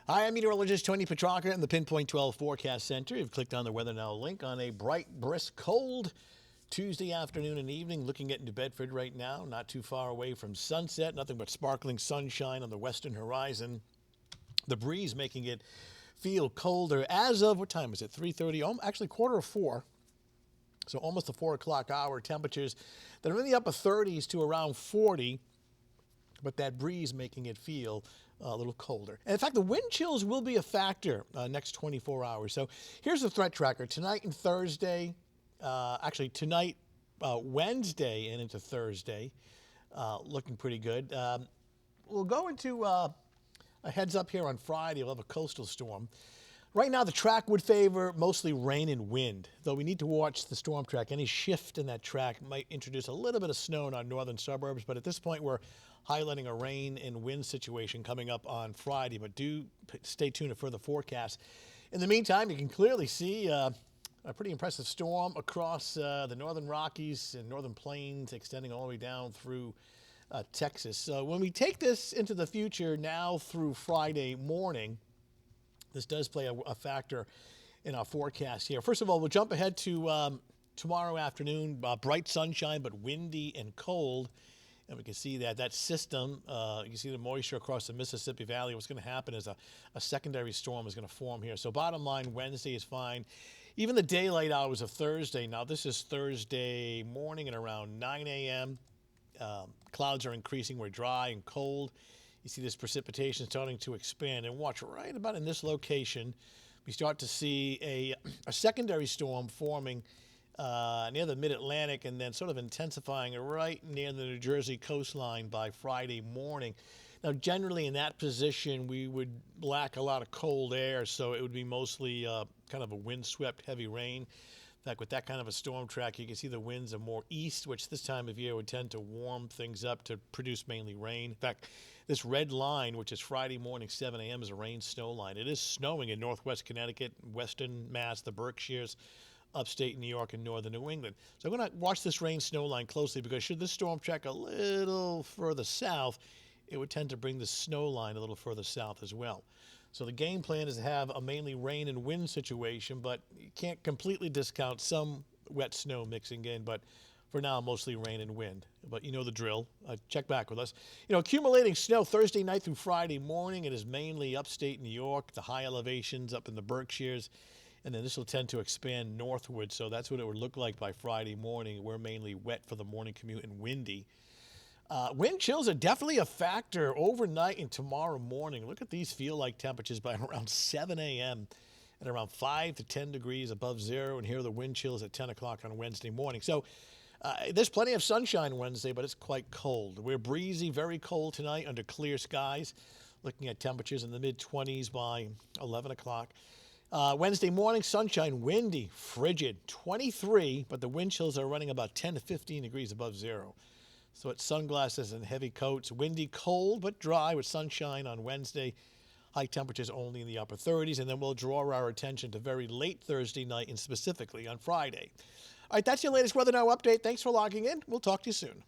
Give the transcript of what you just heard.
Hi, I'm meteorologist Tony Petrarca in the Pinpoint 12 Forecast Center. You've clicked on the Weather Now link on a bright, brisk, cold Tuesday afternoon and evening. Looking at New Bedford right now, not too far away from sunset. Nothing but sparkling sunshine on the western horizon. The breeze making it feel colder as of, what time is it, 3:30? Actually, quarter of 4. So almost the 4 o'clock hour. Temperatures that are in the upper 30s to around 40. But that breeze making it feel a little colder. And in fact, the wind chills will be a factor next 24 hours. So here's the threat tracker. Tonight and Thursday, tonight, Wednesday and into Thursday, looking pretty good. We'll go into a heads up here on Friday. We'll have a coastal storm. Right now, the track would favor mostly rain and wind, though we need to watch the storm track. Any shift in that track might introduce a little bit of snow in our northern suburbs, but at this point, we're highlighting a rain and wind situation coming up on Friday, but do stay tuned for the forecast. In the meantime, you can clearly see a pretty impressive storm across the northern Rockies and northern plains, extending all the way down through Texas. So when we take this into the future now through Friday morning, this does play a factor in our forecast here. First of all, we'll jump ahead to tomorrow afternoon. Bright sunshine, but windy and cold. And we can see that system, you can see the moisture across the Mississippi Valley. What's going to happen is a secondary storm is going to form here. So bottom line, Wednesday is fine. Even the daylight hours of Thursday. Now, this is Thursday morning at around 9 a.m. Clouds are increasing. We're dry and cold. You see this precipitation starting to expand. And watch right about in this location, we start to see a secondary storm forming near the mid-Atlantic and then sort of intensifying right near the New Jersey coastline by Friday morning. Now, generally in that position, we would lack a lot of cold air, so it would be mostly kind of a windswept heavy rain. In fact, with that kind of a storm track, you can see the winds are more east, which this time of year would tend to warm things up to produce mainly rain. In fact, this red line, which is Friday morning, 7 a.m., is a rain snow line. It is snowing in northwest Connecticut, western Mass, the Berkshires, upstate New York, and northern New England. So I'm going to watch this rain snow line closely because should this storm track a little further south, it would tend to bring the snow line a little further south as well. So the game plan is to have a mainly rain and wind situation, but you can't completely discount some wet snow mixing in, but for now, mostly rain and wind. But you know the drill. Check back with us. You know, accumulating snow Thursday night through Friday morning. It is mainly upstate New York, the high elevations up in the Berkshires, and then this will tend to expand northward. So that's what it would look like by Friday morning. We're mainly wet for the morning commute and windy. Wind chills are definitely a factor overnight and tomorrow morning. Look at these feel-like temperatures by around 7 a.m. at around 5 to 10 degrees above zero. And here are the wind chills at 10 o'clock on Wednesday morning. So there's plenty of sunshine Wednesday, but it's quite cold. We're breezy, very cold tonight under clear skies. Looking at temperatures in the mid-20s by 11 o'clock. Wednesday morning, sunshine, windy, frigid, 23, but the wind chills are running about 10 to 15 degrees above zero. So it's sunglasses and heavy coats. Windy, cold, but dry with sunshine on Wednesday. High temperatures only in the upper 30s. And then we'll draw our attention to very late Thursday night and specifically on Friday. All right, that's your latest Weather Now update. Thanks for logging in. We'll talk to you soon.